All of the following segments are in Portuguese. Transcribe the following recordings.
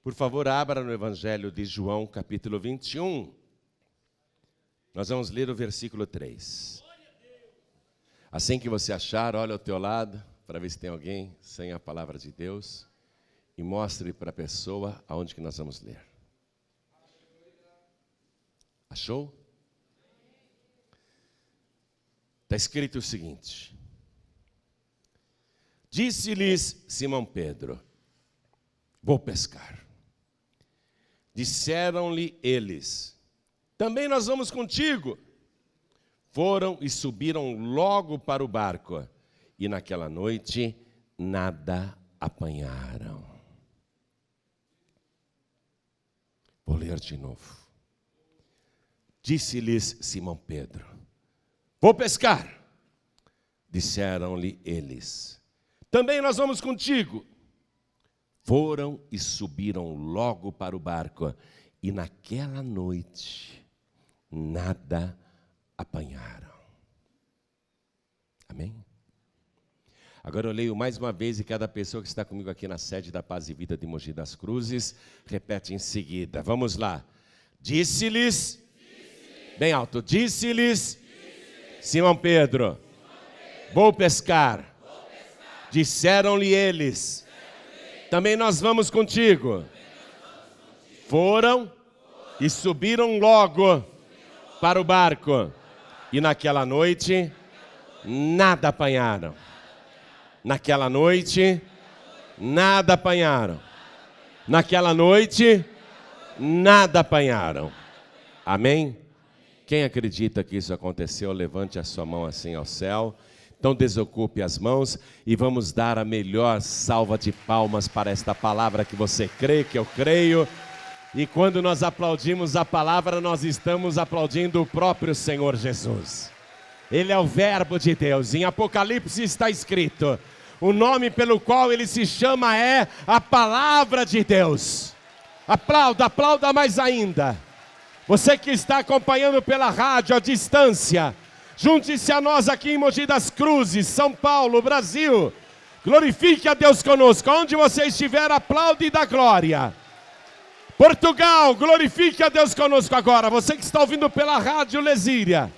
Por favor, abra no Evangelho de João, capítulo 21. Nós vamos ler o versículo 3. Assim que você achar, olha ao teu lado, para ver se tem alguém sem a palavra de Deus, e mostre para a pessoa aonde que nós vamos ler. Achou? Está escrito o seguinte: disse-lhes Simão Pedro: vou pescar. Disseram-lhe eles: também nós vamos contigo. Foram e subiram logo para o barco, e naquela noite nada apanharam. Vou ler de novo. Disse-lhes Simão Pedro: vou pescar. Disseram-lhe eles: também nós vamos contigo. Foram e subiram logo para o barco, e naquela noite nada apanharam. Amém? Agora eu leio mais uma vez, e cada pessoa que está comigo aqui na sede da Paz e Vida de Mogi das Cruzes repete em seguida. Vamos lá. Disse-lhes, bem alto, disse-lhes Simão Pedro: vou pescar. Disseram-lhe eles: também nós vamos contigo. Foram e subiram logo para o barco, e naquela noite nada apanharam. Naquela noite nada apanharam. Naquela noite nada apanharam. Amém? Quem acredita que isso aconteceu, levante a sua mão assim ao céu. Então desocupe as mãos e vamos dar a melhor salva de palmas para esta palavra que você crê, que eu creio. E quando nós aplaudimos a palavra, nós estamos aplaudindo o próprio Senhor Jesus. Ele é o Verbo de Deus. Em Apocalipse está escrito: o nome pelo qual ele se chama é a Palavra de Deus. Aplauda, aplauda mais ainda. Você que está acompanhando pela rádio à distância, junte-se a nós aqui em Mogi das Cruzes, São Paulo, Brasil. Glorifique a Deus conosco. Onde você estiver, aplaude e dá glória. Portugal, glorifique a Deus conosco agora. Você que está ouvindo pela rádio Lesíria.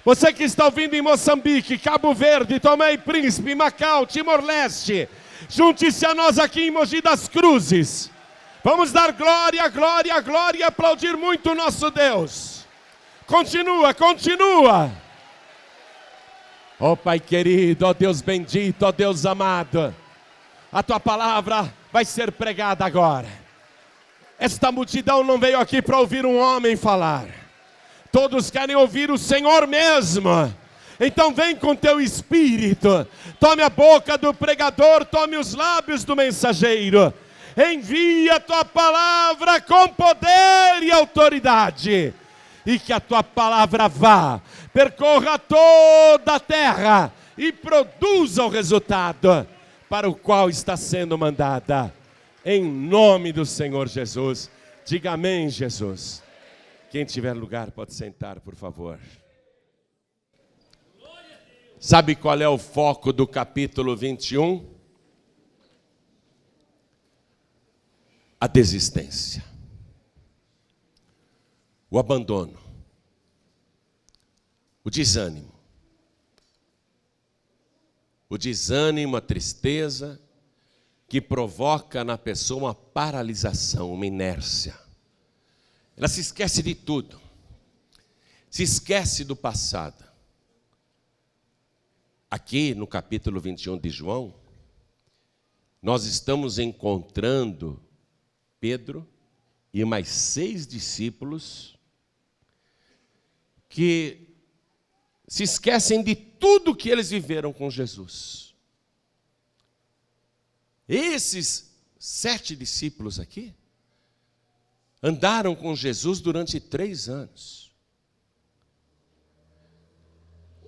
Você que está ouvindo em Moçambique, Cabo Verde, Tomé e Príncipe, Macau, Timor-Leste. Junte-se a nós aqui em Mogi das Cruzes. Vamos dar glória, glória, glória e aplaudir muito o nosso Deus. Continua, continua. Ó Pai querido, ó Deus bendito, ó Deus amado, a Tua palavra vai ser pregada agora. Esta multidão não veio aqui para ouvir um homem falar. Todos querem ouvir o Senhor mesmo. Então vem com Teu Espírito. Tome a boca do pregador, tome os lábios do mensageiro. Envia a Tua palavra com poder e autoridade. E que a Tua palavra vá, percorra toda a terra e produza o resultado para o qual está sendo mandada. Em nome do Senhor Jesus. Diga amém, Jesus. Quem tiver lugar pode sentar, por favor. Sabe qual é o foco do capítulo 21? A desistência. O abandono. O desânimo. O desânimo, a tristeza, que provoca na pessoa uma paralisação, uma inércia. Ela se esquece de tudo. Se esquece do passado. Aqui no capítulo 21 de João, nós estamos encontrando Pedro e mais 6 discípulos que se esquecem de tudo que eles viveram com Jesus. Esses 7 discípulos aqui andaram com Jesus durante 3 anos.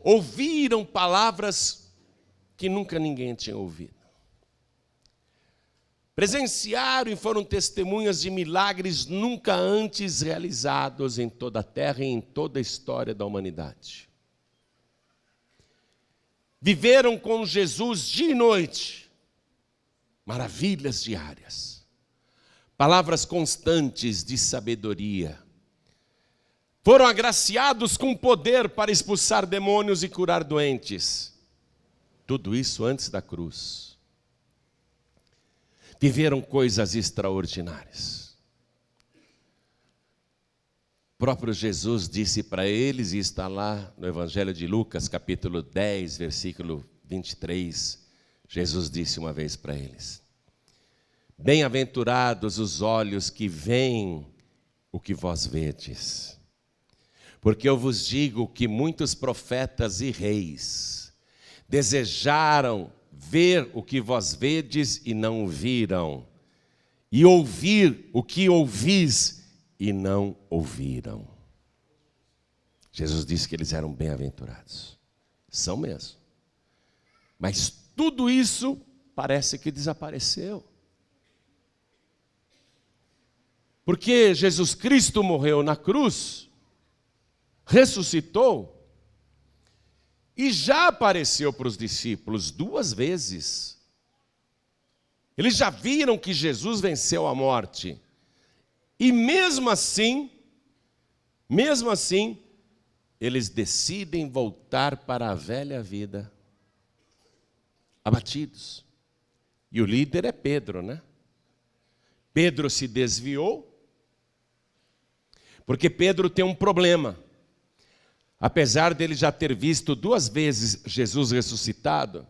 Ouviram palavras que nunca ninguém tinha ouvido. Presenciaram e foram testemunhas de milagres nunca antes realizados em toda a terra e em toda a história da humanidade. Viveram com Jesus dia e noite, maravilhas diárias. palavras constantes de sabedoria. Foram agraciados com poder para expulsar demônios e curar doentes. Tudo isso antes da cruz. Viveram coisas extraordinárias. O próprio Jesus disse para eles, e está lá no Evangelho de Lucas, capítulo 10, versículo 23, Jesus disse uma vez para eles: bem-aventurados os olhos que veem o que vós vedes, porque eu vos digo que muitos profetas e reis desejaram ver o que vós vedes e não viram, e ouvir o que ouvis e não ouviram. Jesus disse que eles eram bem-aventurados. São mesmo. Mas tudo isso parece que desapareceu. Porque Jesus Cristo morreu na cruz, ressuscitou, e já apareceu para os discípulos 2 vezes. Eles já viram que Jesus venceu a morte. E mesmo assim, eles decidem voltar para a velha vida, abatidos. E o líder é Pedro, né? Pedro se desviou, porque Pedro tem um problema. Apesar dele já ter visto 2 vezes Jesus ressuscitado,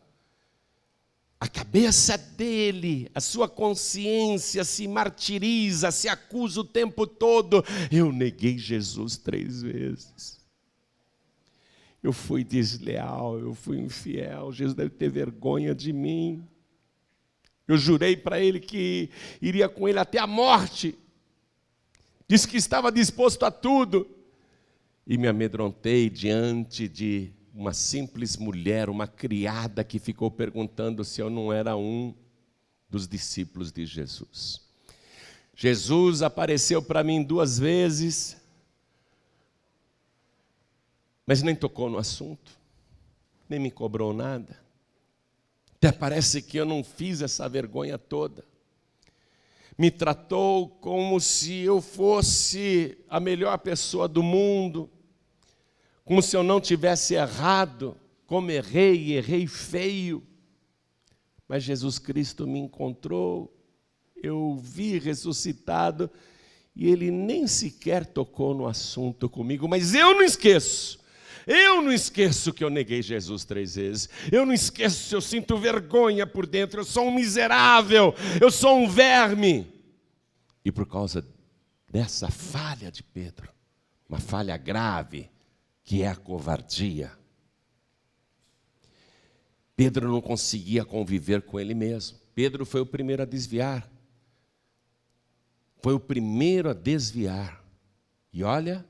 a cabeça dele, a sua consciência se martiriza, se acusa o tempo todo. Eu neguei Jesus 3 vezes. Eu fui desleal, eu fui infiel, Jesus deve ter vergonha de mim. Eu jurei para ele que iria com ele até a morte. Disse que estava disposto a tudo. E me amedrontei diante de uma simples mulher, uma criada que ficou perguntando se eu não era um dos discípulos de Jesus. Jesus apareceu para mim 2 vezes, mas nem tocou no assunto, nem me cobrou nada. Até parece que eu não fiz essa vergonha toda. Me tratou como se eu fosse a melhor pessoa do mundo, como se eu não tivesse errado, como errei, e errei feio. Mas Jesus Cristo me encontrou, eu vi ressuscitado, e Ele nem sequer tocou no assunto comigo, mas eu não esqueço que eu neguei Jesus 3 vezes, eu não esqueço, eu sinto vergonha por dentro, eu sou um miserável, eu sou um verme. E por causa dessa falha de Pedro, uma falha grave, que é a covardia, Pedro não conseguia conviver com ele mesmo. Pedro foi o primeiro a desviar. Foi o primeiro a desviar. E olha,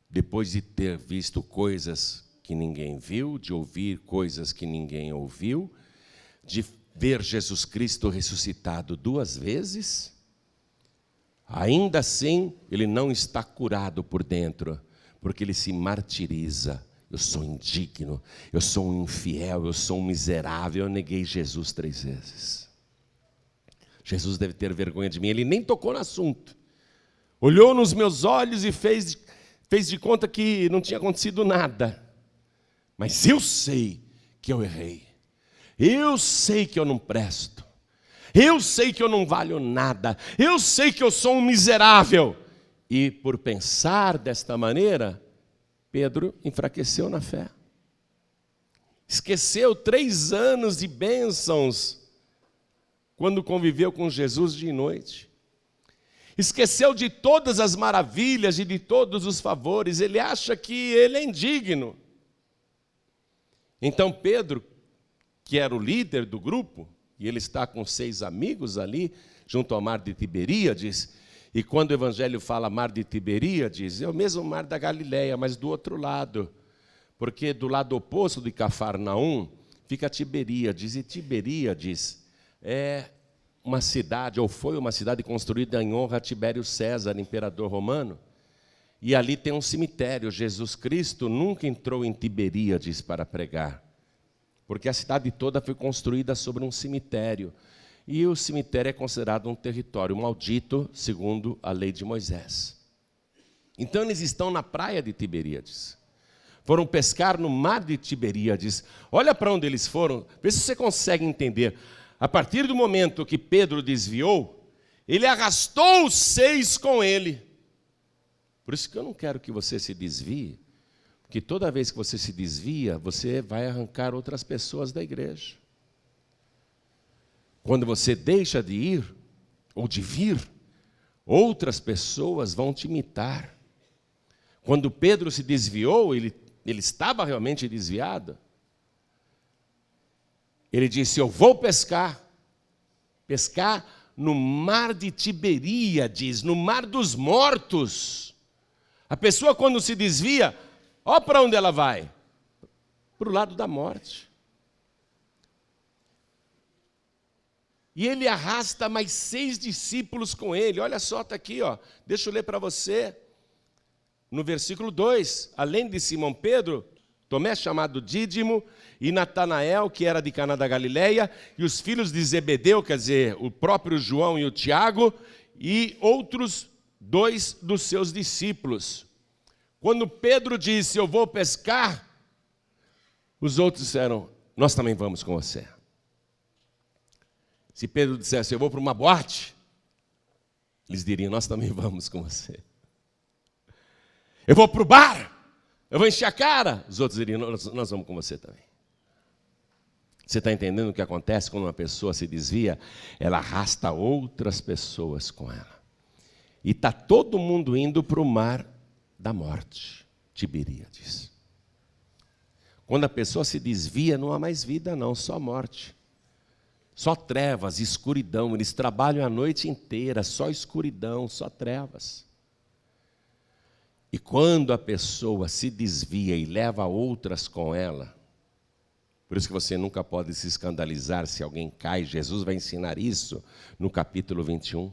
depois de ter visto coisas que ninguém viu, de ouvir coisas que ninguém ouviu, de ver Jesus Cristo ressuscitado 2 vezes, ainda assim ele não está curado por dentro, porque ele se martiriza. Eu sou indigno, eu sou um infiel, eu sou um miserável, eu neguei Jesus 3 vezes. Jesus deve ter vergonha de mim, ele nem tocou no assunto. Olhou nos meus olhos e fez de conta que não tinha acontecido nada. Mas eu sei que eu errei. Eu sei que eu não presto. Eu sei que eu não valho nada. Eu sei que eu sou um miserável. E por pensar desta maneira, Pedro enfraqueceu na fé. Esqueceu 3 anos de bênçãos quando conviveu com Jesus dia e noite. Esqueceu de todas as maravilhas e de todos os favores. Ele acha que ele é indigno. Então Pedro, que era o líder do grupo, e ele está com 6 amigos ali, junto ao mar de Tiberíades. E quando o Evangelho fala mar de Tiberíades, é o mesmo mar da Galileia, mas do outro lado. Porque do lado oposto de Cafarnaum fica Tiberíades. E Tiberíades é uma cidade, ou foi uma cidade construída em honra a Tibério César, imperador romano. E ali tem um cemitério. Jesus Cristo nunca entrou em Tiberíades para pregar, porque a cidade toda foi construída sobre um cemitério. e o cemitério é considerado um território maldito, segundo a lei de Moisés. Então eles estão na praia de Tiberíades. Foram pescar no mar de Tiberíades. Olha para onde eles foram, vê se você consegue entender. A partir do momento que Pedro desviou, ele arrastou os 6 com ele. Por isso que eu não quero que você se desvie, porque toda vez que você se desvia, você vai arrancar outras pessoas da igreja. Quando você deixa de ir, ou de vir, outras pessoas vão te imitar. Quando Pedro se desviou, ele estava realmente desviado. Ele disse, eu vou pescar no mar de Tiberíades, no mar dos mortos. A pessoa quando se desvia, olha para onde ela vai? Para o lado da morte. E ele arrasta mais 6 discípulos com ele. Olha só, está aqui, ó. Deixa eu ler para você. No versículo 2, além de Simão Pedro, Tomé chamado Dídimo, e Natanael, que era de Caná da Galileia, e os filhos de Zebedeu, quer dizer, o próprio João e o Tiago, e outros 2 dos seus discípulos. Quando Pedro disse, eu vou pescar, os outros disseram, nós também vamos com você. Se Pedro dissesse, eu vou para uma boate, eles diriam, nós também vamos com você. Eu vou para o bar, eu vou encher a cara. Os outros diriam, nós vamos com você também. Você está entendendo o que acontece quando uma pessoa se desvia? Ela arrasta outras pessoas com ela. E está todo mundo indo para o mar da morte, Tiberíades. Quando a pessoa se desvia, não há mais vida não, só morte. Só trevas, escuridão. Eles trabalham a noite inteira, só escuridão, só trevas. E quando a pessoa se desvia e leva outras com ela, por isso que você nunca pode se escandalizar se alguém cai, Jesus vai ensinar isso no capítulo 21.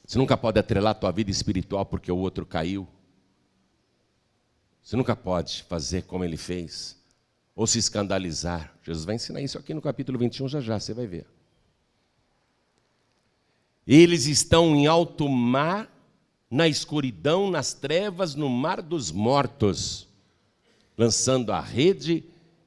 Você nunca pode atrelar a tua vida espiritual porque o outro caiu. Você nunca pode fazer como ele fez, ou se escandalizar. Jesus vai ensinar isso aqui no capítulo 21, já, você vai ver. Eles estão em alto mar, na escuridão, nas trevas, no mar dos mortos, lançando a rede,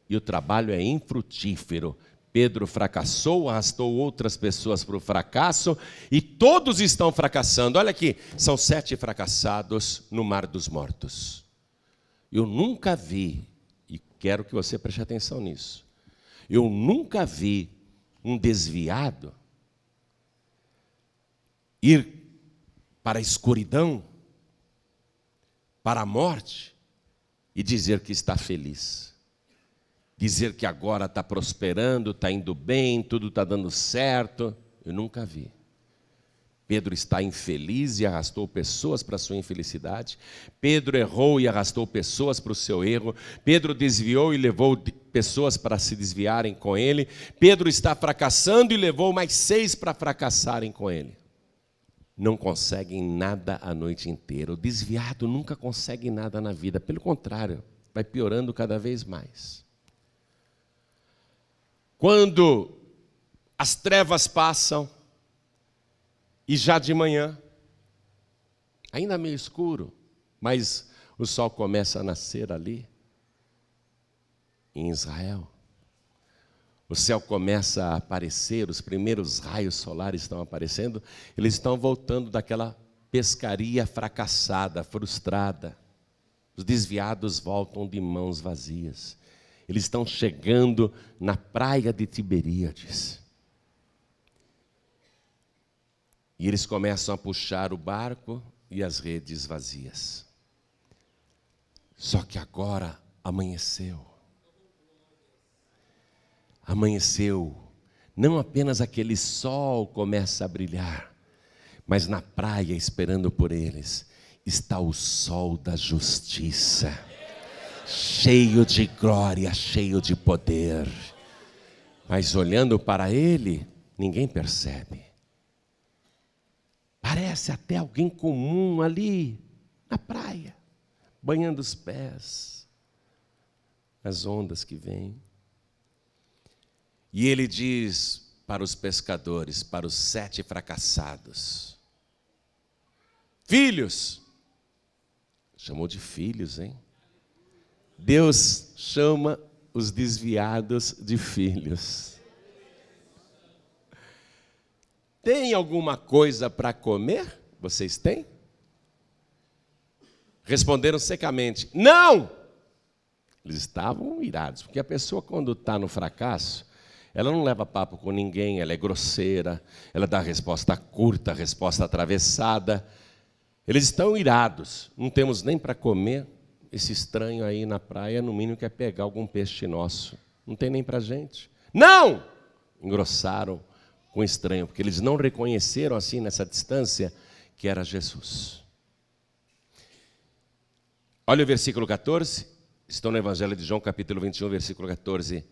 e o trabalho é infrutífero. Pedro fracassou, arrastou outras pessoas para o fracasso, e todos estão fracassando. Olha aqui, são 7 fracassados no mar dos mortos. Eu nunca vi, e quero que você preste atenção nisso, eu nunca vi um desviado ir para a escuridão, para a morte, e dizer que está feliz. Dizer que agora está prosperando, está indo bem, tudo está dando certo. Eu nunca vi. Pedro está infeliz e arrastou pessoas para a sua infelicidade. Pedro errou e arrastou pessoas para o seu erro. Pedro desviou e levou pessoas para se desviarem com ele. Pedro está fracassando e levou mais 6 para fracassarem com ele. Não conseguem nada a noite inteira. O desviado nunca consegue nada na vida. Pelo contrário, vai piorando cada vez mais. Quando as trevas passam, e já de manhã, ainda meio escuro, mas o sol começa a nascer ali, em Israel. O céu começa a aparecer, os primeiros raios solares estão aparecendo, eles estão voltando daquela pescaria fracassada, frustrada. Os desviados voltam de mãos vazias. Eles estão chegando na praia de Tiberíades. E eles começam a puxar o barco e as redes vazias. Só que agora amanheceu. Amanheceu. Não apenas aquele sol começa a brilhar, mas na praia, esperando por eles, está o sol da justiça, cheio de glória, cheio de poder. Mas olhando para ele, ninguém percebe. Parece até alguém comum ali, na praia, banhando os pés, as ondas que vêm. E ele diz, para os pescadores, para os 7 fracassados. Filhos. Chamou de filhos, hein? Deus chama os desviados de filhos. Tem alguma coisa para comer? Vocês têm? Responderam secamente, não! Eles estavam irados, porque a pessoa quando está no fracasso, ela não leva papo com ninguém, ela é grosseira, ela dá resposta curta, resposta atravessada. Eles estão irados, não temos nem para comer, esse estranho aí na praia, no mínimo quer pegar algum peixe nosso, não tem nem para a gente. Não! Engrossaram com o estranho, porque eles não reconheceram assim nessa distância que era Jesus. Olha o versículo 14, estão no Evangelho de João, capítulo 21, versículo 14.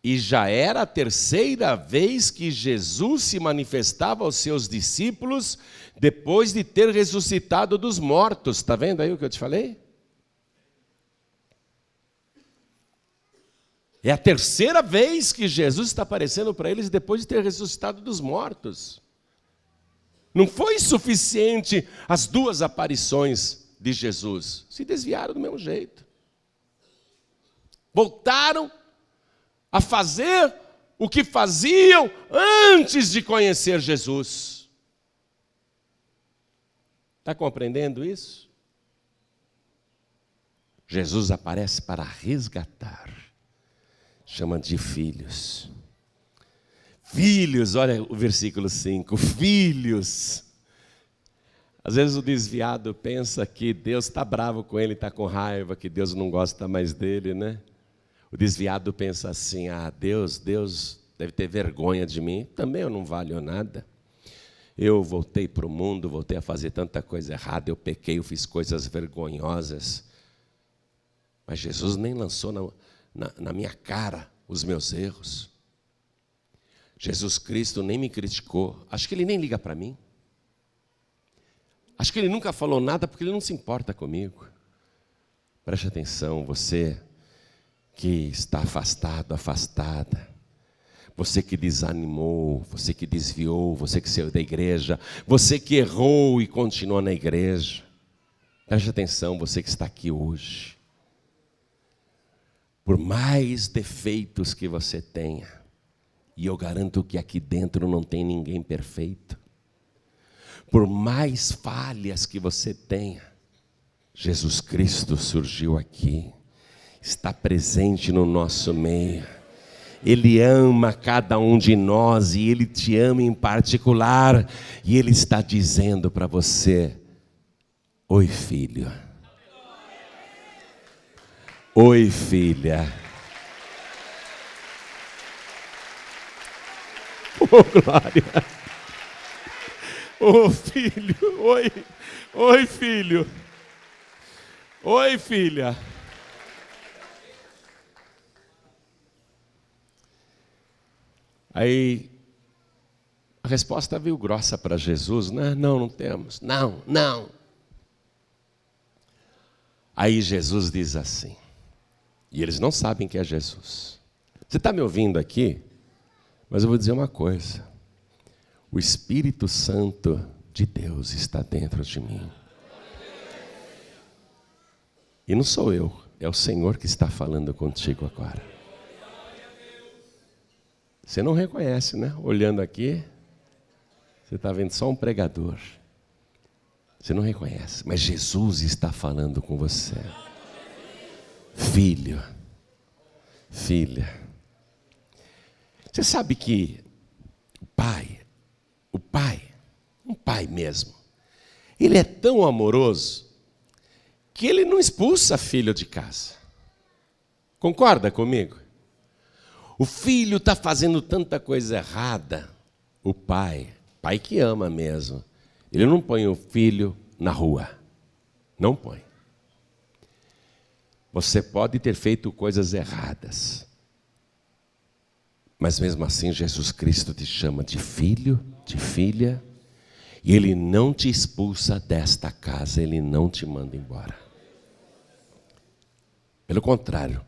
E já era a 3ª vez que Jesus se manifestava aos seus discípulos, depois de ter ressuscitado dos mortos. Está vendo aí o que eu te falei? É a 3ª vez que Jesus está aparecendo para eles, depois de ter ressuscitado dos mortos. Não foi suficiente as 2 aparições de Jesus. Se desviaram do mesmo jeito. Voltaram a fazer o que faziam antes de conhecer Jesus. Está compreendendo isso? Jesus aparece para resgatar. Chama de filhos. Filhos, olha o versículo 5. Filhos. Às vezes o desviado pensa que Deus está bravo com ele, está com raiva, que Deus não gosta mais dele, né? O desviado pensa assim, Deus deve ter vergonha de mim. Também eu não valho nada. Eu voltei para o mundo, voltei a fazer tanta coisa errada, eu pequei, eu fiz coisas vergonhosas. Mas Jesus nem lançou na minha cara os meus erros. Jesus Cristo nem me criticou. Acho que Ele nem liga para mim. Acho que Ele nunca falou nada porque Ele não se importa comigo. Preste atenção, você que está afastado, afastada, você que desanimou, você que desviou, você que saiu da igreja, você que errou e continua na igreja. Preste atenção, você que está aqui hoje. Por mais defeitos que você tenha, e eu garanto que aqui dentro não tem ninguém perfeito, por mais falhas que você tenha, Jesus Cristo surgiu aqui, está presente no nosso meio. Ele ama cada um de nós e Ele te ama em particular. E Ele está dizendo para você, oi filho, oi filha. Oh glória, oh filho, oi filho, oi filha. Aí, a resposta veio grossa para Jesus, né? Não temos, não. Aí Jesus diz assim, e eles não sabem que é Jesus. Você está me ouvindo aqui? Mas eu vou dizer uma coisa, o Espírito Santo de Deus está dentro de mim. E não sou eu, é o Senhor que está falando contigo agora. Você não reconhece, né? Olhando aqui, você está vendo só um pregador. Você não reconhece, mas Jesus está falando com você. Filho, filha. Você sabe que um pai mesmo, ele é tão amoroso que ele não expulsa filho de casa. Concorda comigo? O filho está fazendo tanta coisa errada, o pai que ama mesmo, ele não põe o filho na rua, não põe. Você pode ter feito coisas erradas, mas mesmo assim Jesus Cristo te chama de filho, de filha, e Ele não te expulsa desta casa, Ele não te manda embora. Pelo contrário,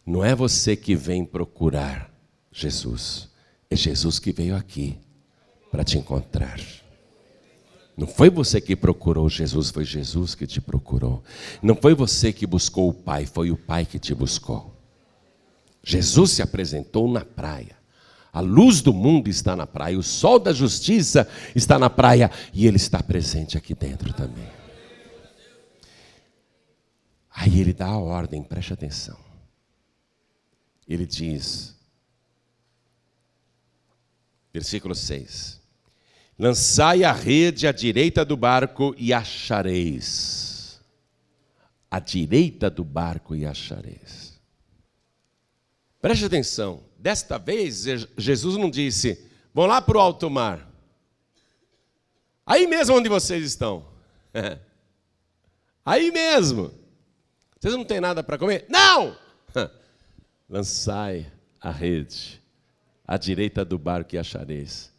Não é você que vem procurar Jesus, é Jesus que veio aqui para te encontrar. Não foi você que procurou Jesus, foi Jesus que te procurou. Não foi você que buscou o Pai, foi o Pai que te buscou. Jesus se apresentou na praia. A luz do mundo está na praia, o sol da justiça está na praia e Ele está presente aqui dentro também. Aí Ele dá a ordem, preste atenção. Ele diz, versículo 6, lançai a rede à direita do barco e achareis. À direita do barco e achareis. Preste atenção, desta vez Jesus não disse, vão lá para o alto mar. Aí mesmo onde vocês estão. Aí mesmo. Vocês não têm nada para comer? Não! Lançai a rede à direita do barco e achareis.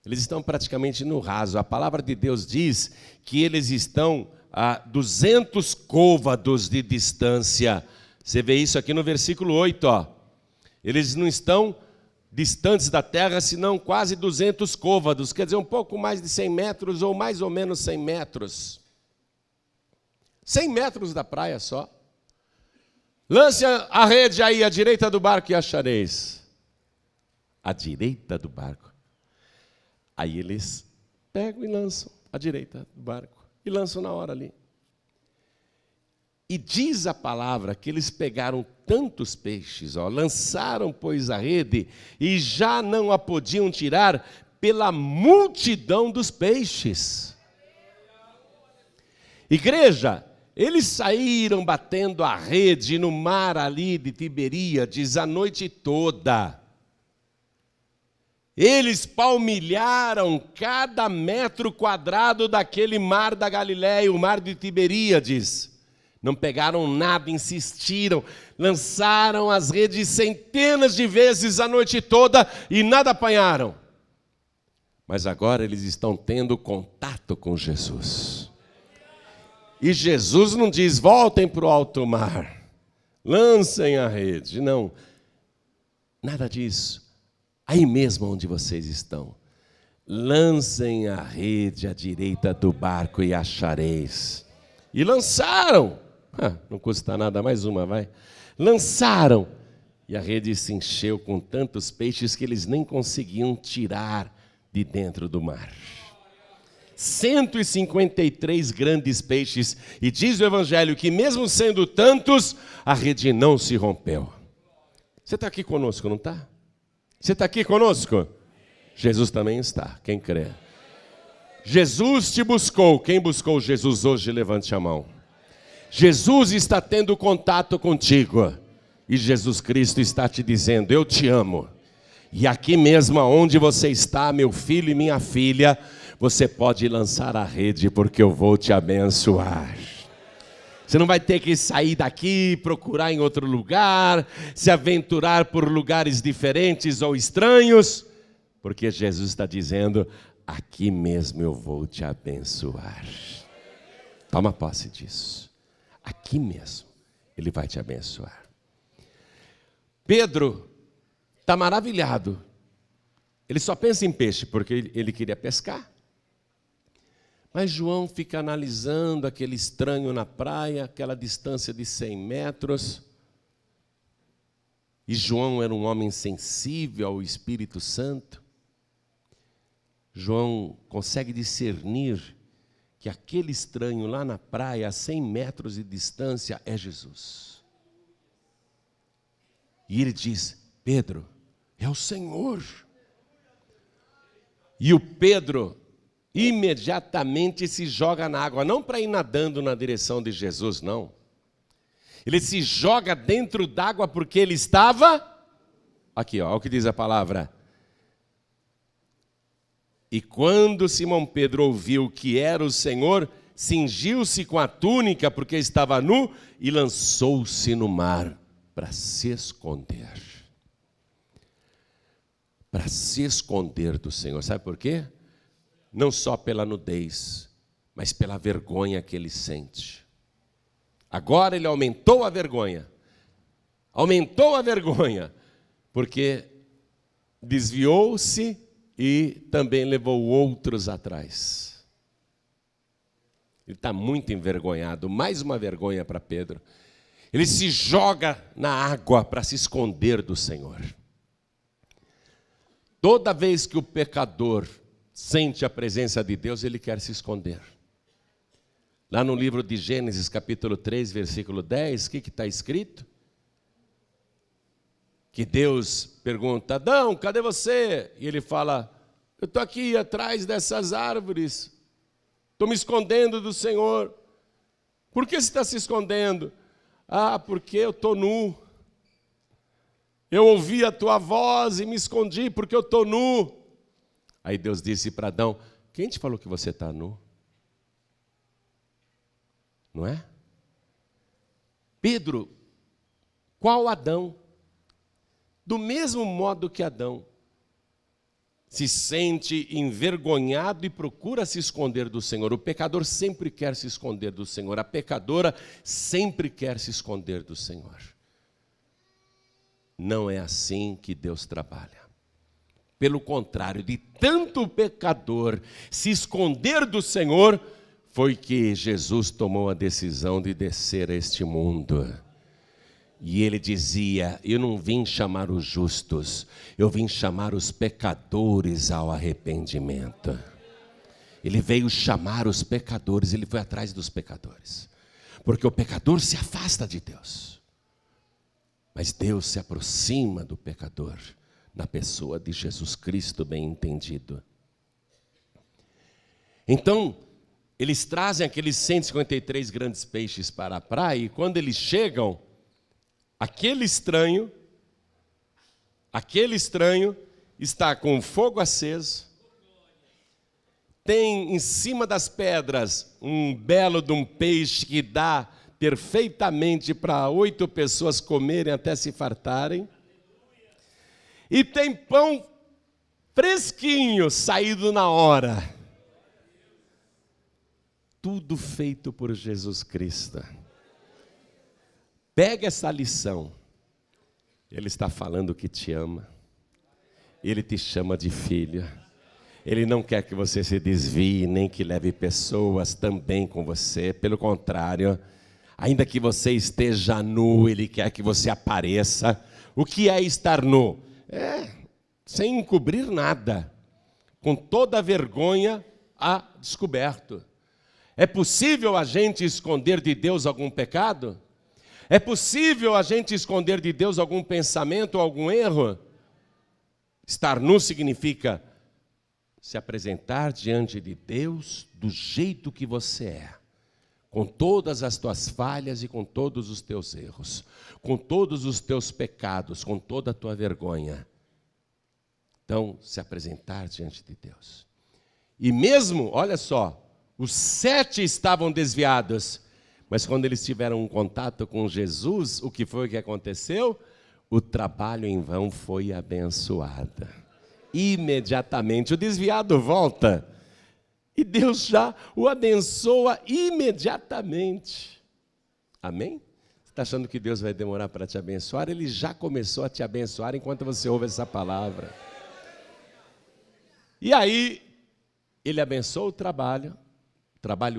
Eles estão praticamente no raso. A palavra de Deus diz que eles estão a 200 côvados de distância. Você vê isso aqui no versículo 8, ó. Eles não estão distantes da terra, senão quase 200 côvados, quer dizer, um pouco mais de 100 metros ou mais ou menos 100 metros. 100 metros da praia só. Lance a rede aí à direita do barco e achareis. À direita do barco. Aí eles pegam e lançam à direita do barco. E lançam na hora ali. E diz a palavra que eles pegaram tantos peixes, ó, lançaram, pois, a rede, e já não a podiam tirar pela multidão dos peixes. Igreja, eles saíram batendo a rede no mar ali de Tiberíades a noite toda. Eles palmilharam cada metro quadrado daquele mar da Galileia, o mar de Tiberíades. Não pegaram nada, insistiram, lançaram as redes centenas de vezes a noite toda e nada apanharam. Mas agora eles estão tendo contato com Jesus. E Jesus não diz, voltem para o alto mar, lancem a rede. Não, nada disso. Aí mesmo onde vocês estão, lancem a rede à direita do barco e achareis. E lançaram. Não custa nada, mais uma, vai. Lançaram. E a rede se encheu com tantos peixes que eles nem conseguiam tirar de dentro do mar. 153 grandes peixes. E diz o Evangelho que mesmo sendo tantos, a rede não se rompeu. Você está aqui conosco, não está? Você está aqui conosco? Jesus também está, quem crê. Jesus te buscou. Quem buscou Jesus hoje, levante a mão. Jesus está tendo contato contigo. E Jesus Cristo está te dizendo, eu te amo. E aqui mesmo onde você está, meu filho e minha filha, você pode lançar a rede, porque eu vou te abençoar. Você não vai ter que sair daqui, procurar em outro lugar, se aventurar por lugares diferentes ou estranhos, porque Jesus está dizendo, aqui mesmo eu vou te abençoar. Toma posse disso. Aqui mesmo Ele vai te abençoar. Pedro está maravilhado. Ele só pensa em peixe, porque ele queria pescar. Mas João fica analisando aquele estranho na praia, aquela distância de 100 metros. E João era um homem sensível ao Espírito Santo. João consegue discernir que aquele estranho lá na praia, a 100 metros de distância, é Jesus. E ele diz, Pedro, é o Senhor. E o Pedro imediatamente se joga na água, não para ir nadando na direção de Jesus, não. Ele se joga dentro d'água porque ele estava, aqui ó, olha o que diz a palavra. E quando Simão Pedro ouviu que era o Senhor, cingiu-se com a túnica, porque estava nu, e lançou-se no mar para se esconder. Para se esconder do Senhor. Sabe por quê? Não só pela nudez, mas pela vergonha que ele sente. Agora ele aumentou a vergonha. aumentou a vergonha, porque desviou-se e também levou outros atrás. Ele está muito envergonhado, mais uma vergonha para Pedro. Ele se joga na água para se esconder do Senhor. Toda vez que o pecador sente a presença de Deus, ele quer se esconder. Lá no livro de Gênesis, capítulo 3, versículo 10, o que está escrito? Que Deus pergunta: Adão, cadê você? E ele fala: eu estou aqui atrás dessas árvores, estou me escondendo do Senhor. Por que você está se escondendo? Ah, porque eu estou nu. Eu ouvi a tua voz e me escondi porque eu estou nu. Aí Deus disse para Adão: quem te falou que você está nu? Não é? Pedro, qual Adão? Do mesmo modo que Adão se sente envergonhado e procura se esconder do Senhor. O pecador sempre quer se esconder do Senhor. A pecadora sempre quer se esconder do Senhor. Não é assim que Deus trabalha. Pelo contrário, de tanto o pecador se esconder do Senhor, foi que Jesus tomou a decisão de descer a este mundo. E ele dizia: eu não vim chamar os justos, eu vim chamar os pecadores ao arrependimento. Ele veio chamar os pecadores, ele foi atrás dos pecadores. Porque o pecador se afasta de Deus. Mas Deus se aproxima do pecador, na pessoa de Jesus Cristo bem entendido. Então, eles trazem aqueles 153 grandes peixes para a praia, e quando eles chegam, aquele estranho está com fogo aceso, tem em cima das pedras um belo de um peixe que dá perfeitamente para 8 pessoas comerem até se fartarem, e tem pão fresquinho, saído na hora. Tudo feito por Jesus Cristo. Pega essa lição. Ele está falando que te ama. Ele te chama de filho. Ele não quer que você se desvie, nem que leve pessoas também com você. Pelo contrário, ainda que você esteja nu, Ele quer que você apareça. O que é estar nu? Sem encobrir nada, com toda a vergonha a descoberto. É possível a gente esconder de Deus algum pecado? É possível a gente esconder de Deus algum pensamento ou algum erro? Estar nu significa se apresentar diante de Deus do jeito que você é, com todas as tuas falhas e com todos os teus erros, com todos os teus pecados, com toda a tua vergonha. Então, se apresentar diante de Deus. E mesmo, olha só, os 7 estavam desviados, mas quando eles tiveram um contato com Jesus, o que foi que aconteceu? O trabalho em vão foi abençoado. Imediatamente, o desviado volta, e Deus já o abençoa imediatamente. Amém? Você está achando que Deus vai demorar para te abençoar? Ele já começou a te abençoar enquanto você ouve essa palavra. E aí, Ele abençoa o trabalho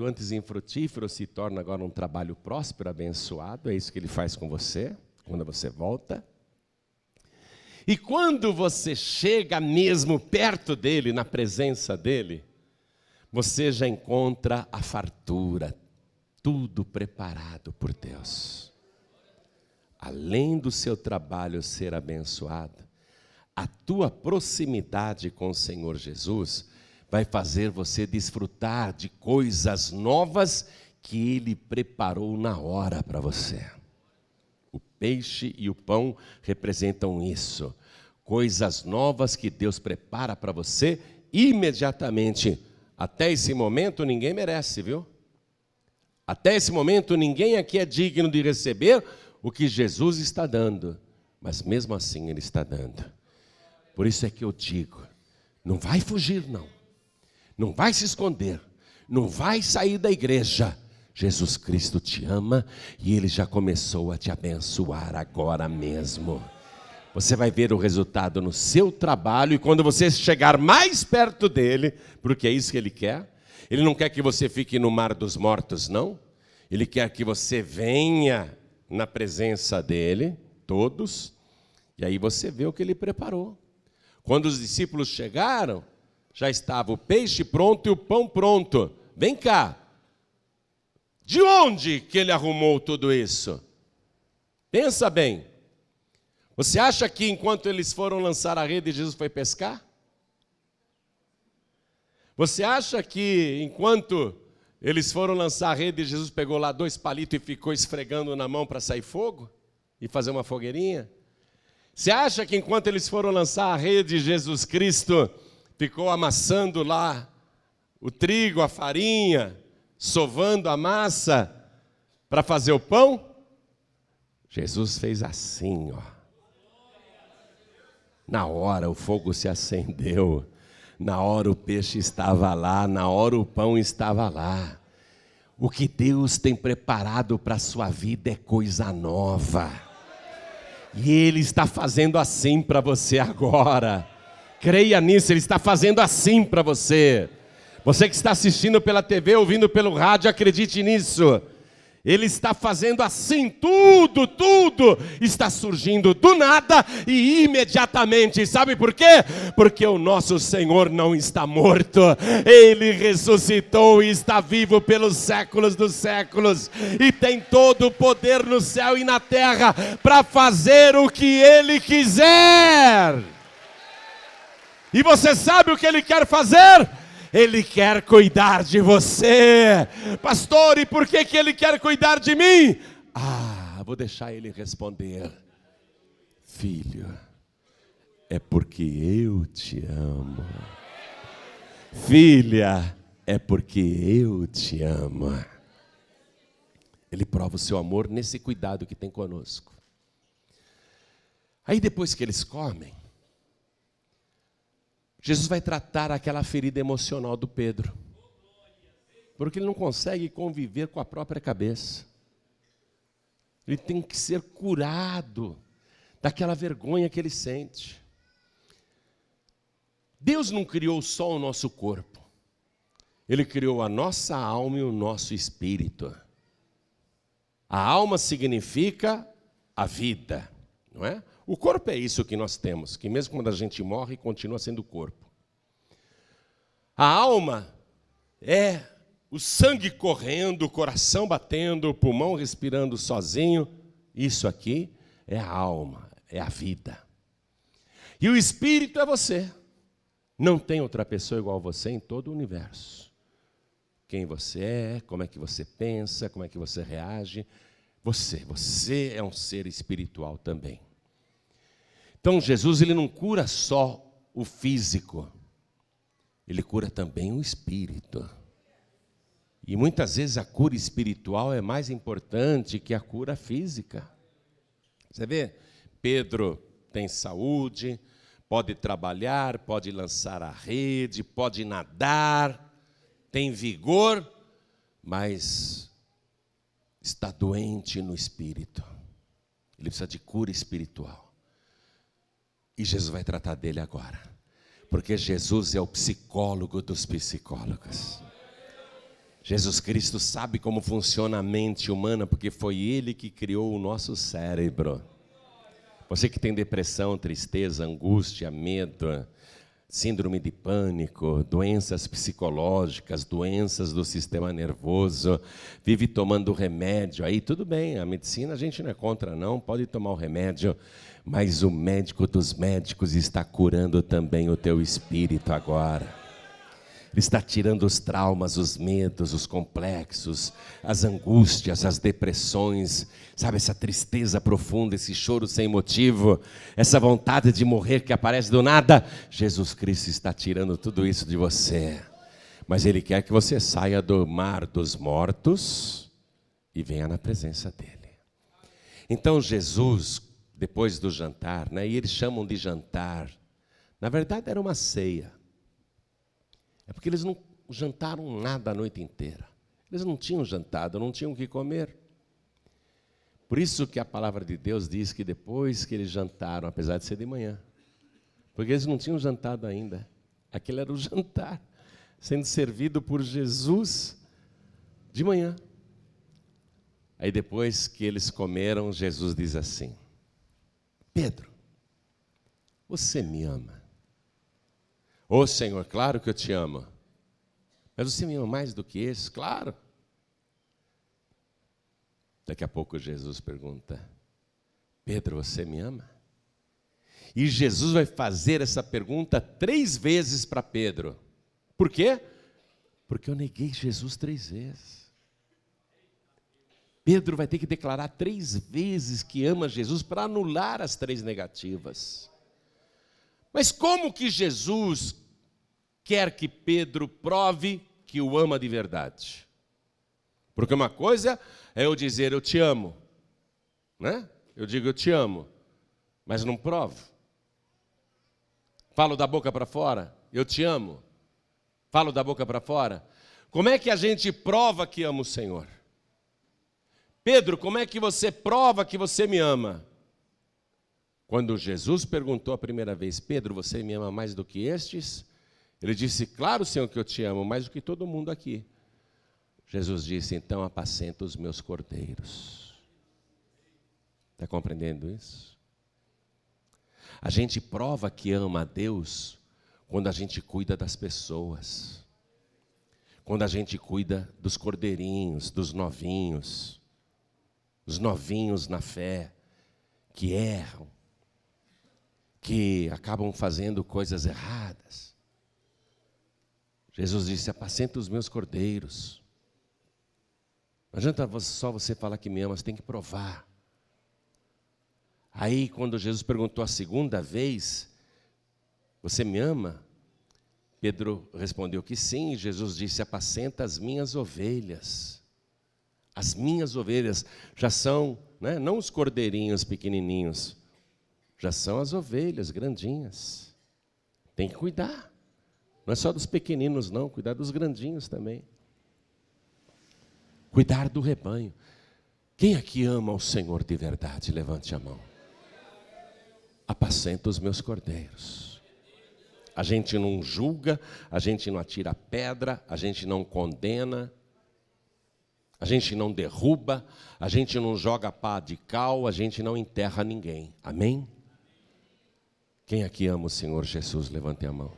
antes infrutífero se torna agora um trabalho próspero, abençoado. É isso que Ele faz com você, quando você volta. E quando você chega mesmo perto dEle, na presença dEle, você já encontra a fartura, tudo preparado por Deus. Além do seu trabalho ser abençoado, a tua proximidade com o Senhor Jesus vai fazer você desfrutar de coisas novas que Ele preparou na hora para você. O peixe e o pão representam isso. Coisas novas que Deus prepara para você imediatamente. Até esse momento ninguém merece, viu? Até esse momento ninguém aqui é digno de receber o que Jesus está dando. Mas mesmo assim Ele está dando. Por isso é que eu digo, não vai fugir não. Não vai se esconder. Não vai sair da igreja. Jesus Cristo te ama e Ele já começou a te abençoar agora mesmo. Você vai ver o resultado no seu trabalho, e quando você chegar mais perto dele, porque é isso que Ele quer. Ele não quer que você fique no mar dos mortos, não. Ele quer que você venha na presença dele, todos, e aí você vê o que Ele preparou. Quando os discípulos chegaram, já estava o peixe pronto e o pão pronto. Vem cá. De onde que Ele arrumou tudo isso? Pensa bem. Você acha que enquanto eles foram lançar a rede, Jesus foi pescar? Você acha que enquanto eles foram lançar a rede, Jesus pegou lá 2 palitos e ficou esfregando na mão para sair fogo? E fazer uma fogueirinha? Você acha que enquanto eles foram lançar a rede, Jesus Cristo ficou amassando lá o trigo, a farinha, sovando a massa para fazer o pão? Jesus fez assim, ó. Na hora o fogo se acendeu, na hora o peixe estava lá, na hora o pão estava lá. O que Deus tem preparado para a sua vida é coisa nova. E Ele está fazendo assim para você agora. Creia nisso, Ele está fazendo assim para você. Você que está assistindo pela TV, ouvindo pelo rádio, acredite nisso. Ele está fazendo assim, tudo está surgindo do nada e imediatamente. Sabe por quê? Porque o nosso Senhor não está morto. Ele ressuscitou e está vivo pelos séculos dos séculos. E tem todo o poder no céu e na terra para fazer o que Ele quiser. E você sabe o que Ele quer fazer? Ele quer cuidar de você. Pastor, e por que Ele quer cuidar de mim? Vou deixar Ele responder. Filho, é porque eu te amo. Filha, é porque eu te amo. Ele prova o seu amor nesse cuidado que tem conosco. Aí depois que eles comem, Jesus vai tratar aquela ferida emocional do Pedro, porque ele não consegue conviver com a própria cabeça. Ele tem que ser curado daquela vergonha que ele sente. Deus não criou só o nosso corpo, Ele criou a nossa alma e o nosso espírito. A alma significa a vida, não é? O corpo é isso que nós temos, que mesmo quando a gente morre, continua sendo corpo. A alma é o sangue correndo, o coração batendo, o pulmão respirando sozinho. Isso aqui é a alma, é a vida. E o espírito é você. Não tem outra pessoa igual a você em todo o universo. Quem você é, como é que você pensa, como é que você reage. Você é um ser espiritual também. Então Jesus, ele não cura só o físico, ele cura também o espírito. E muitas vezes a cura espiritual é mais importante que a cura física. Você vê, Pedro tem saúde, pode trabalhar, pode lançar a rede, pode nadar, tem vigor, mas está doente no espírito. Ele precisa de cura espiritual. E Jesus vai tratar dele agora, porque Jesus é o psicólogo dos psicólogos. Jesus Cristo sabe como funciona a mente humana, porque foi Ele que criou o nosso cérebro. Você que tem depressão, tristeza, angústia, medo, síndrome de pânico, doenças psicológicas, doenças do sistema nervoso, vive tomando remédio, aí tudo bem, a medicina a gente não é contra não, pode tomar o remédio, mas o médico dos médicos está curando também o teu espírito agora. Ele está tirando os traumas, os medos, os complexos, as angústias, as depressões, sabe, essa tristeza profunda, esse choro sem motivo, essa vontade de morrer que aparece do nada. Jesus Cristo está tirando tudo isso de você, mas Ele quer que você saia do mar dos mortos e venha na presença dEle. Então Jesus, depois do jantar, e eles chamam de jantar, na verdade era uma ceia. É porque eles não jantaram nada a noite inteira. Eles não tinham jantado, não tinham o que comer. Por isso que a palavra de Deus diz que depois que eles jantaram, apesar de ser de manhã, porque eles não tinham jantado ainda, aquele era o jantar, sendo servido por Jesus de manhã. Aí depois que eles comeram, Jesus diz assim: Pedro, você me ama? Ô Senhor, claro que eu te amo. Mas você me ama mais do que esses? Claro. Daqui a pouco Jesus pergunta: Pedro, você me ama? E Jesus vai fazer essa pergunta 3 vezes para Pedro. Por quê? Porque eu neguei Jesus 3 vezes. Pedro vai ter que declarar 3 vezes que ama Jesus para anular as 3 negativas. Mas como que Jesus quer que Pedro prove que o ama de verdade? Porque uma coisa é eu dizer eu te amo, né? Eu digo eu te amo, mas não provo. Falo da boca para fora, eu te amo. Falo da boca para fora. Como é que a gente prova que ama o Senhor? Pedro, como é que você prova que você me ama? Quando Jesus perguntou a primeira vez: Pedro, você me ama mais do que estes? Ele disse: claro, Senhor, que eu te amo, mais do que todo mundo aqui. Jesus disse: então apacenta os meus cordeiros. Está compreendendo isso? A gente prova que ama a Deus quando a gente cuida das pessoas, quando a gente cuida dos cordeirinhos, dos novinhos, os novinhos na fé, que erram, que acabam fazendo coisas erradas. Jesus disse: apacenta os meus cordeiros. Não adianta só você falar que me ama, você tem que provar. Aí, quando Jesus perguntou a segunda vez: você me ama? Pedro respondeu que sim, e Jesus disse: apacenta as minhas ovelhas. As minhas ovelhas já são, né, não os cordeirinhos pequenininhos, já são as ovelhas grandinhas. Tem que cuidar. Não é só dos pequeninos não, cuidar dos grandinhos também. Cuidar do rebanho. Quem aqui ama o Senhor de verdade? Levante a mão. Apacenta os meus cordeiros. A gente não julga, a gente não atira pedra, a gente não condena, a gente não derruba, a gente não joga pá de cal, a gente não enterra ninguém. Amém? Quem aqui ama o Senhor Jesus? Levante a mão.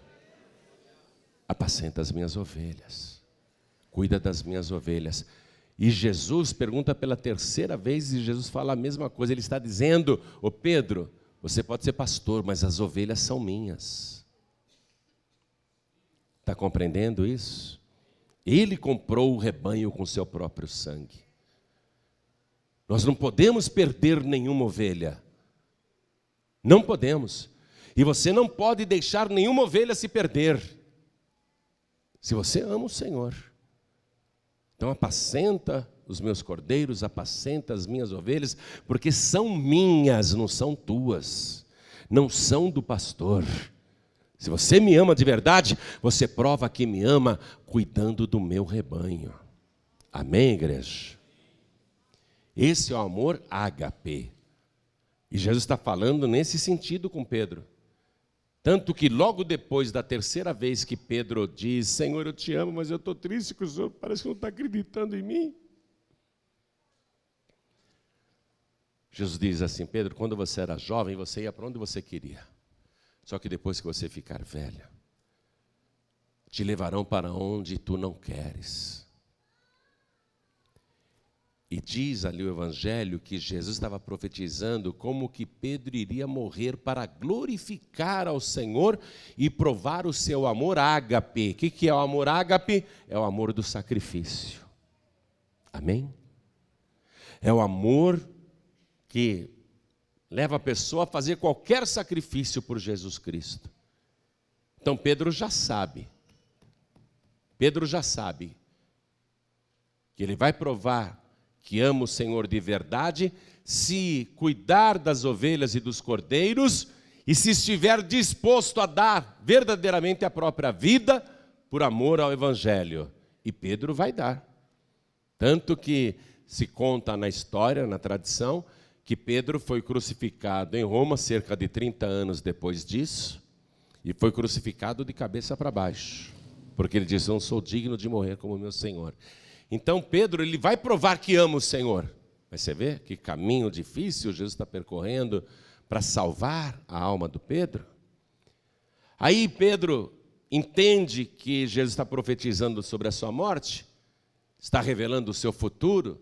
Apacenta as minhas ovelhas. Cuida das minhas ovelhas. E Jesus pergunta pela 3ª vez e Jesus fala a mesma coisa. Ele está dizendo: ô Pedro, você pode ser pastor, mas as ovelhas são minhas. Está compreendendo isso? Ele comprou o rebanho com seu próprio sangue. Nós não podemos perder nenhuma ovelha. Não podemos. E você não pode deixar nenhuma ovelha se perder. Se você ama o Senhor. Então apacenta os meus cordeiros, apacenta as minhas ovelhas, porque são minhas, não são tuas. Não são do pastor. Se você me ama de verdade, você prova que me ama cuidando do meu rebanho. Amém, igreja? Esse é o amor ágape. E Jesus está falando nesse sentido com Pedro. Tanto que logo depois da 3ª vez que Pedro diz: Senhor, eu te amo, mas eu estou triste que o Senhor parece que não está acreditando em mim. Jesus diz assim: Pedro, quando você era jovem, você ia para onde você queria. Só que depois que você ficar velha, te levarão para onde tu não queres. E diz ali o Evangelho que Jesus estava profetizando como que Pedro iria morrer para glorificar ao Senhor e provar o seu amor ágape. O que é o amor ágape? É o amor do sacrifício. Amém? É o amor que leva a pessoa a fazer qualquer sacrifício por Jesus Cristo. Então Pedro já sabe. Pedro já sabe que ele vai provar que ama o Senhor de verdade, se cuidar das ovelhas e dos cordeiros, e se estiver disposto a dar verdadeiramente a própria vida, por amor ao Evangelho. E Pedro vai dar. Tanto que se conta na história, na tradição, que Pedro foi crucificado em Roma cerca de 30 anos depois disso, e foi crucificado de cabeça para baixo, porque ele disse: eu não sou digno de morrer como meu Senhor. Então Pedro, ele vai provar que ama o Senhor. Mas você vê que caminho difícil Jesus está percorrendo para salvar a alma do Pedro. Aí Pedro entende que Jesus está profetizando sobre a sua morte, está revelando o seu futuro.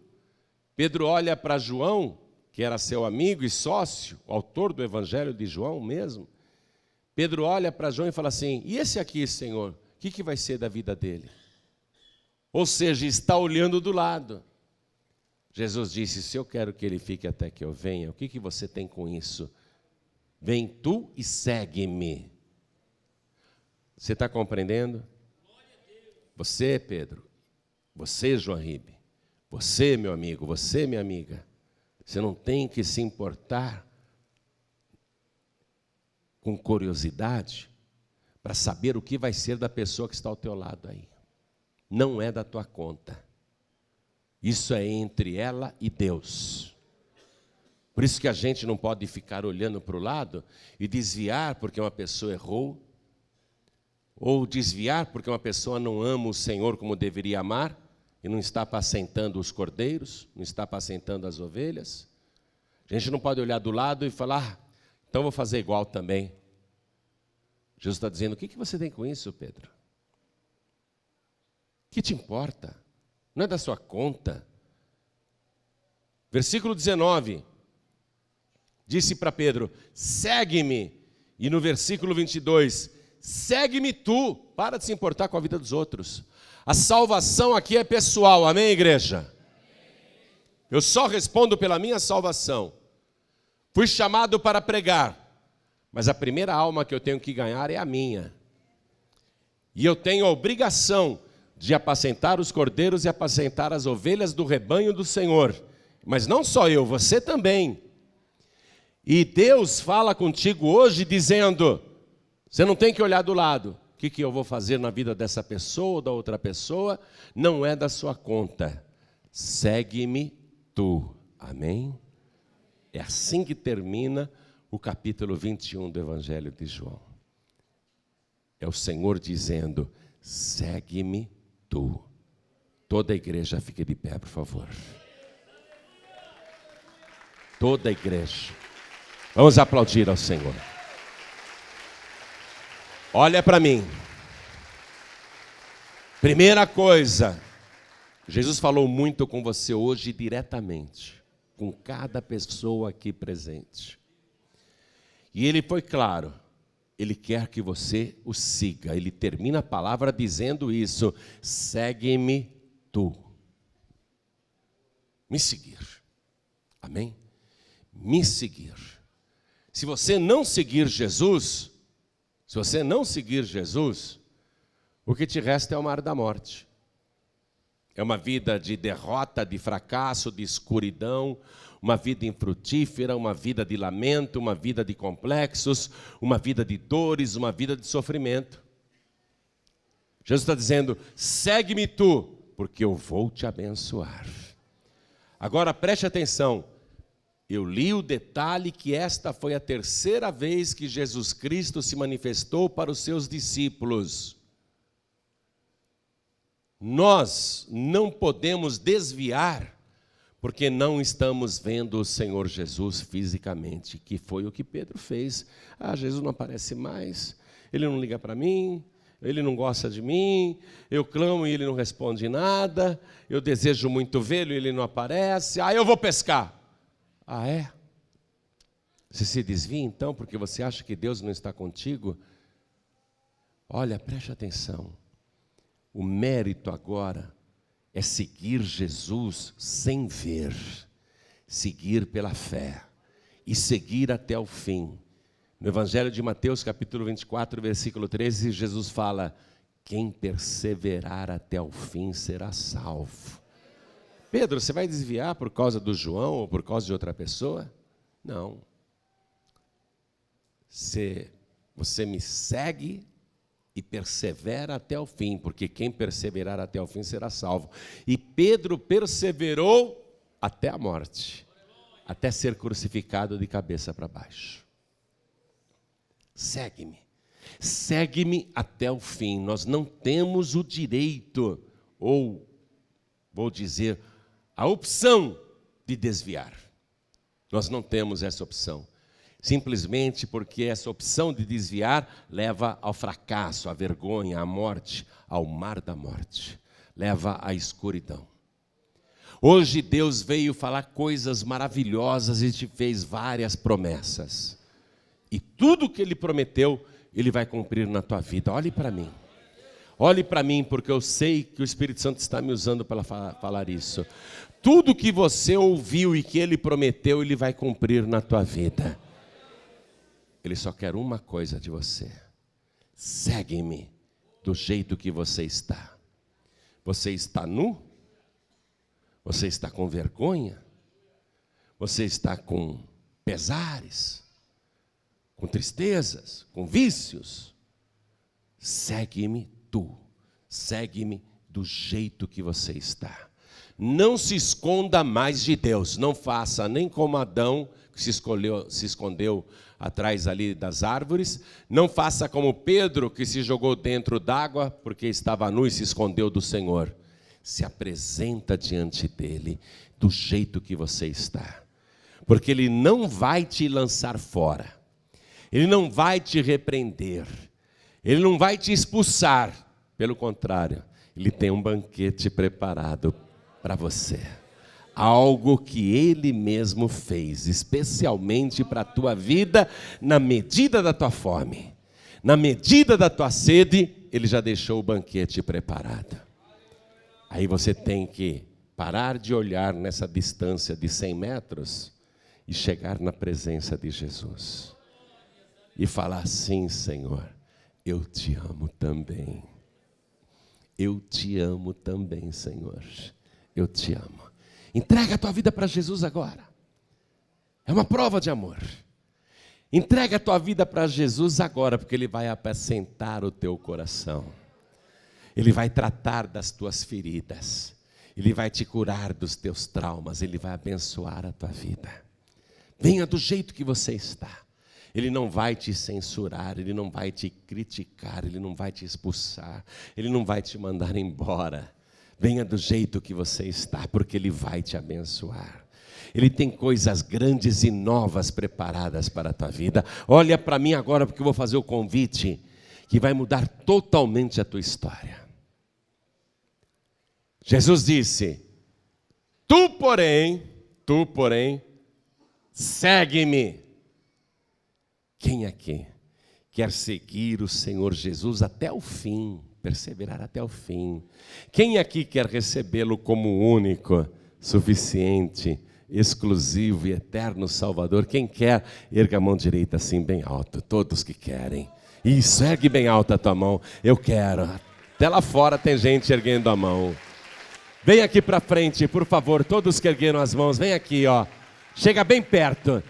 Pedro olha para João, que era seu amigo e sócio, o autor do Evangelho de João mesmo. Pedro olha para João e fala assim: e esse aqui, Senhor, o que vai ser da vida dele? Ou seja, está olhando do lado. Jesus disse: se eu quero que ele fique até que eu venha, o que você tem com isso? Vem tu e segue-me. Você está compreendendo? Você, Pedro, você, João Ribe, você, meu amigo, você, minha amiga, você não tem que se importar com curiosidade para saber o que vai ser da pessoa que está ao teu lado aí. Não é da tua conta. Isso é entre ela e Deus. Por isso que a gente não pode ficar olhando para o lado e desviar porque uma pessoa errou, ou desviar porque uma pessoa não ama o Senhor como deveria amar, e não está apacentando os cordeiros, não está apacentando as ovelhas. A gente não pode olhar do lado e falar: então vou fazer igual também. Jesus está dizendo: o que você tem com isso, Pedro? O que te importa? Não é da sua conta. Versículo 19, disse para Pedro: segue-me. E no versículo 22, segue-me tu. Para de se importar com a vida dos outros. A salvação aqui é pessoal, amém, igreja? Eu só respondo pela minha salvação. Fui chamado para pregar, mas a primeira alma que eu tenho que ganhar é a minha. E eu tenho a obrigação de apacentar os cordeiros e apacentar as ovelhas do rebanho do Senhor. Mas não só eu, você também. E Deus fala contigo hoje dizendo: você não tem que olhar do lado. O que eu vou fazer na vida dessa pessoa ou da outra pessoa não é da sua conta. Segue-me tu. Amém? É assim que termina o capítulo 21 do Evangelho de João. É o Senhor dizendo: segue-me tu. Toda a igreja fique de pé, por favor. Toda a igreja. Vamos aplaudir ao Senhor. Olha para mim. Primeira coisa, Jesus falou muito com você hoje diretamente, com cada pessoa aqui presente. E ele foi claro, ele quer que você o siga. Ele termina a palavra dizendo isso: segue-me tu. Me seguir. Amém? Me seguir. Se você não seguir Jesus, o que te resta é o mar da morte. É uma vida de derrota, de fracasso, de escuridão, uma vida infrutífera, uma vida de lamento, uma vida de complexos, uma vida de dores, uma vida de sofrimento. Jesus está dizendo: segue-me tu, porque eu vou te abençoar. Agora preste atenção. Eu li o detalhe que esta foi a terceira vez que Jesus Cristo se manifestou para os seus discípulos. Nós não podemos desviar, porque não estamos vendo o Senhor Jesus fisicamente, que foi o que Pedro fez. Jesus não aparece mais, ele não liga para mim, ele não gosta de mim, eu clamo e ele não responde nada, eu desejo muito vê-lo e ele não aparece, eu vou pescar. É? Você se desvia então porque você acha que Deus não está contigo? Olha, preste atenção. O mérito agora é seguir Jesus sem ver, seguir pela fé e seguir até o fim. No Evangelho de Mateus, capítulo 24, versículo 13, Jesus fala: quem perseverar até o fim será salvo. Pedro, você vai desviar por causa do João ou por causa de outra pessoa? Não. Você me segue e persevera até o fim, porque quem perseverar até o fim será salvo. E Pedro perseverou até a morte, até ser crucificado de cabeça para baixo. Segue-me. Segue-me até o fim. Nós não temos o direito, ou, vou dizer, a opção de desviar. Nós não temos essa opção. Simplesmente porque essa opção de desviar leva ao fracasso, à vergonha, à morte, ao mar da morte. Leva à escuridão. Hoje Deus veio falar coisas maravilhosas e te fez várias promessas. E tudo que Ele prometeu, Ele vai cumprir na tua vida. Olhe para mim. Olhe para mim, porque eu sei que o Espírito Santo está me usando para falar isso. Tudo que você ouviu e que Ele prometeu, Ele vai cumprir na tua vida. Ele só quer uma coisa de você. Segue-me do jeito que você está. Você está nu? Você está com vergonha? Você está com pesares? Com tristezas? Com vícios? Segue-me tu. Segue-me do jeito que você está. Não se esconda mais de Deus. Não faça nem como Adão, que se escondeu atrás ali das árvores. Não faça como Pedro, que se jogou dentro d'água porque estava nu e se escondeu do Senhor. Se apresenta diante dele do jeito que você está. Porque Ele não vai te lançar fora. Ele não vai te repreender. Ele não vai te expulsar. Pelo contrário, Ele tem um banquete preparado para você. Algo que Ele mesmo fez, especialmente para a tua vida, na medida da tua fome, na medida da tua sede, Ele já deixou o banquete preparado. Aí você tem que parar de olhar nessa distância de 100 metros e chegar na presença de Jesus. E falar assim: Senhor, eu te amo também. Eu te amo também, Senhor. Eu te amo. Entrega a tua vida para Jesus agora. É uma prova de amor. Entrega a tua vida para Jesus agora, porque Ele vai apacentar o teu coração. Ele vai tratar das tuas feridas. Ele vai te curar dos teus traumas. Ele vai abençoar a tua vida. Venha do jeito que você está. Ele não vai te censurar, Ele não vai te criticar, Ele não vai te expulsar, Ele não vai te mandar embora. Venha do jeito que você está, porque Ele vai te abençoar. Ele tem coisas grandes e novas preparadas para a tua vida. Olha para mim agora, porque eu vou fazer o convite que vai mudar totalmente a tua história. Jesus disse: tu, porém, segue-me. Quem aqui quer seguir o Senhor Jesus até o fim, perseverar até o fim? Quem aqui quer recebê-lo como único, suficiente, exclusivo e eterno Salvador? Quem quer, erga a mão direita assim bem alto. Todos que querem. Isso, ergue bem alta a tua mão. Eu quero. Até lá fora tem gente erguendo a mão. Vem aqui para frente, por favor. Todos que ergueram as mãos, vem aqui, ó. Chega bem perto.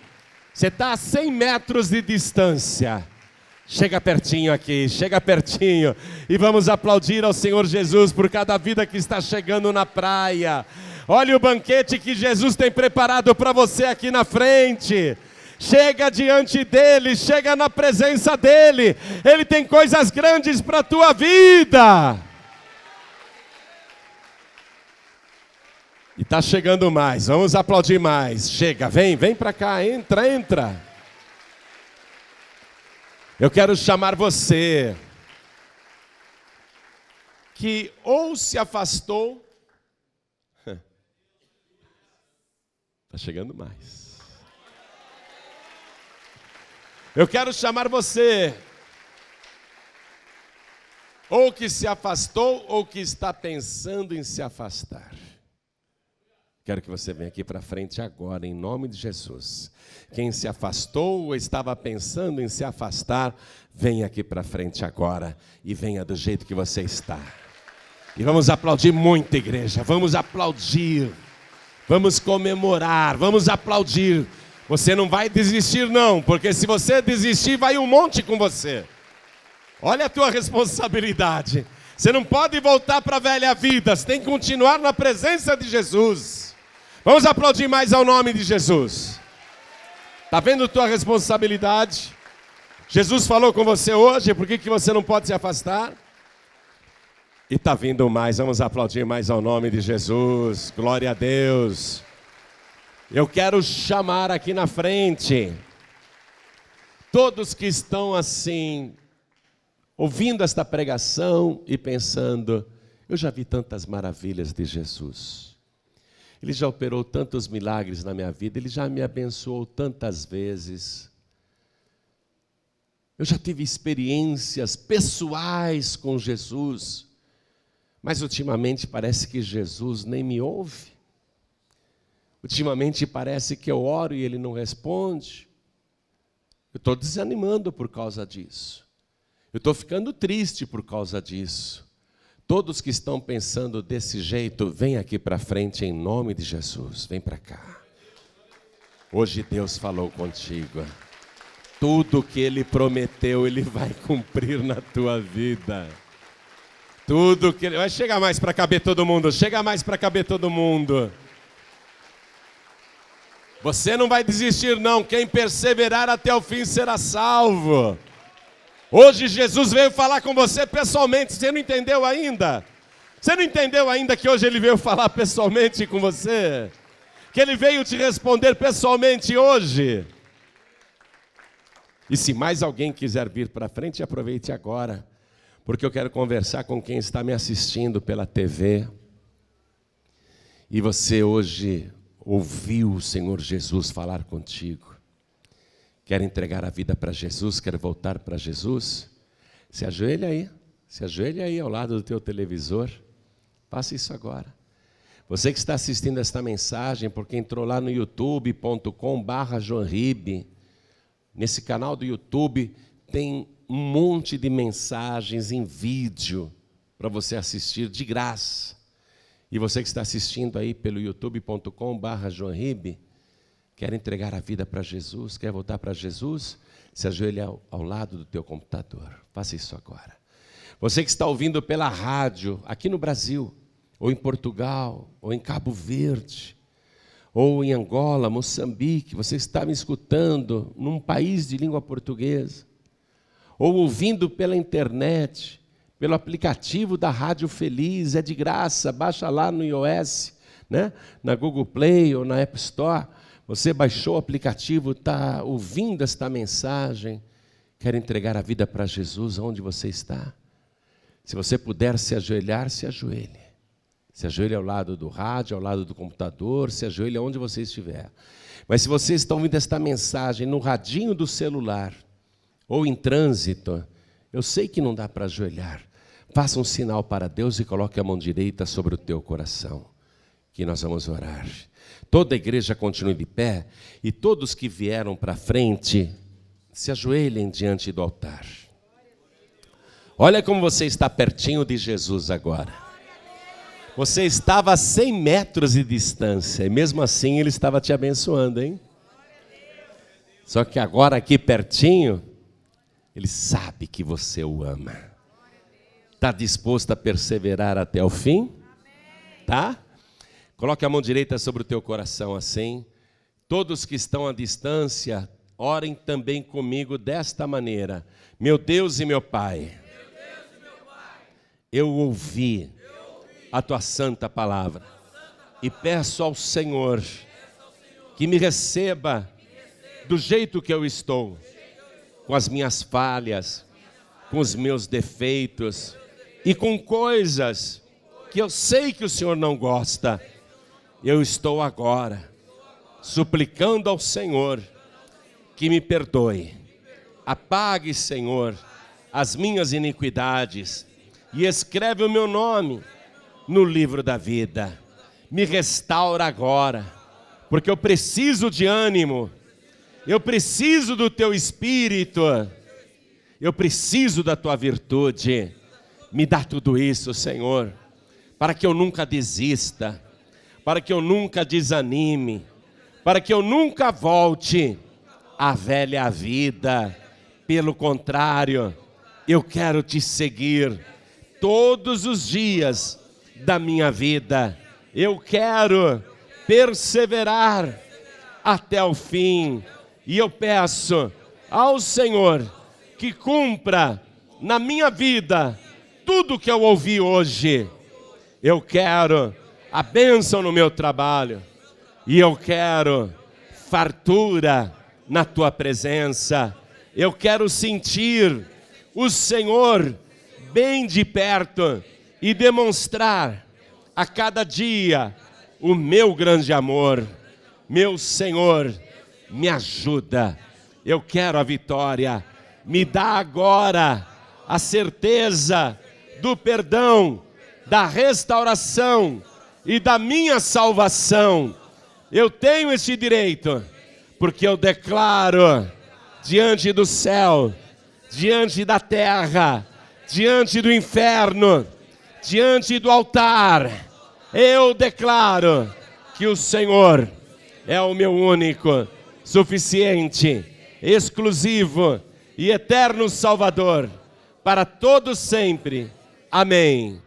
Você está a 100 metros de distância. Chega pertinho aqui, chega pertinho. E vamos aplaudir ao Senhor Jesus por cada vida que está chegando na praia. Olha o banquete que Jesus tem preparado para você aqui na frente. Chega diante dEle, chega na presença dEle. Ele tem coisas grandes para a tua vida. E está chegando mais, vamos aplaudir mais. Chega, vem para cá, entra. Eu quero chamar você que ou se afastou. Está chegando mais. Eu quero chamar você ou que se afastou ou que está pensando em se afastar. Quero que você venha aqui para frente agora, em nome de Jesus. Quem se afastou ou estava pensando em se afastar, venha aqui para frente agora e venha do jeito que você está. E vamos aplaudir muito, igreja. Vamos aplaudir. Vamos comemorar. Vamos aplaudir. Você não vai desistir não, porque se você desistir, vai um monte com você. Olha a tua responsabilidade. Você não pode voltar para a velha vida, você tem que continuar na presença de Jesus. Vamos aplaudir mais ao nome de Jesus. Está vendo a tua responsabilidade? Jesus falou com você hoje, por que você não pode se afastar? E está vindo mais, vamos aplaudir mais ao nome de Jesus. Glória a Deus. Eu quero chamar aqui na frente todos que estão assim, ouvindo esta pregação e pensando, eu já vi tantas maravilhas de Jesus. Ele já operou tantos milagres na minha vida, Ele já me abençoou tantas vezes. Eu já tive experiências pessoais com Jesus, mas ultimamente parece que Jesus nem me ouve. Ultimamente parece que eu oro e Ele não responde. Eu estou desanimando por causa disso. Eu estou ficando triste por causa disso. Todos que estão pensando desse jeito, vem aqui para frente em nome de Jesus. Vem para cá. Hoje Deus falou contigo. Tudo que Ele prometeu, Ele vai cumprir na tua vida. Tudo que Ele... Vai chegar mais para caber todo mundo. Chega mais para caber todo mundo. Você não vai desistir não. Quem perseverar até o fim será salvo. Hoje Jesus veio falar com você pessoalmente, você não entendeu ainda? Você não entendeu ainda que hoje Ele veio falar pessoalmente com você? Que Ele veio te responder pessoalmente hoje? E se mais alguém quiser vir para frente, aproveite agora, porque eu quero conversar com quem está me assistindo pela TV. E você hoje ouviu o Senhor Jesus falar contigo. Quer entregar a vida para Jesus? Quer voltar para Jesus? Se ajoelha aí ao lado do teu televisor. Faça isso agora. Você que está assistindo esta mensagem, porque entrou lá no youtube.com/joanribe, nesse canal do YouTube tem um monte de mensagens em vídeo para você assistir de graça. E você que está assistindo aí pelo youtube.com/joanribe, quer entregar a vida para Jesus, quer voltar para Jesus? Se ajoelha ao lado do teu computador. Faça isso agora. Você que está ouvindo pela rádio, aqui no Brasil, ou em Portugal, ou em Cabo Verde, ou em Angola, Moçambique, você está me escutando num país de língua portuguesa, ou ouvindo pela internet, pelo aplicativo da Rádio Feliz, é de graça, baixa lá no iOS, né? Na Google Play ou na App Store. Você baixou o aplicativo, está ouvindo esta mensagem, quer entregar a vida para Jesus onde você está? Se você puder se ajoelhar, se ajoelhe. Se ajoelhe ao lado do rádio, ao lado do computador, se ajoelhe onde você estiver. Mas se você está ouvindo esta mensagem no radinho do celular, ou em trânsito, eu sei que não dá para ajoelhar. Faça um sinal para Deus e coloque a mão direita sobre o teu coração, que nós vamos orar. Toda a igreja continue de pé e todos que vieram para frente se ajoelhem diante do altar. Olha como você está pertinho de Jesus agora. Você estava a 100 metros de distância e mesmo assim Ele estava te abençoando, hein? Só que agora aqui pertinho, Ele sabe que você o ama. Está disposto a perseverar até o fim? Tá? Coloque a mão direita sobre o teu coração assim. Todos que estão à distância, orem também comigo desta maneira. Meu Deus e meu Pai, eu ouvi a tua santa palavra e peço ao Senhor que me receba do jeito que eu estou, com as minhas falhas, com os meus defeitos e com coisas que eu sei que o Senhor não gosta. Eu estou agora suplicando ao Senhor que me perdoe. Apague, Senhor, as minhas iniquidades e escreve o meu nome no livro da vida. Me restaura agora, porque eu preciso de ânimo, eu preciso do teu espírito, eu preciso da tua virtude. Me dá tudo isso, Senhor, para que eu nunca desista, para que eu nunca desanime, para que eu nunca volte à velha vida. Pelo contrário, Eu quero te seguir todos os dias da minha vida. Eu quero perseverar até o fim. E eu peço ao Senhor que cumpra na minha vida tudo que eu ouvi hoje. Eu quero a bênção no meu trabalho. E eu quero fartura na tua presença. Eu quero sentir o Senhor bem de perto e demonstrar a cada dia o meu grande amor. Meu Senhor, me ajuda. Eu quero a vitória. Me dá agora a certeza do perdão, da restauração e da minha salvação. Eu tenho esse direito, porque eu declaro diante do céu, diante da terra, diante do inferno, diante do altar, eu declaro que o Senhor é o meu único, suficiente, exclusivo e eterno Salvador, para todos sempre. Amém.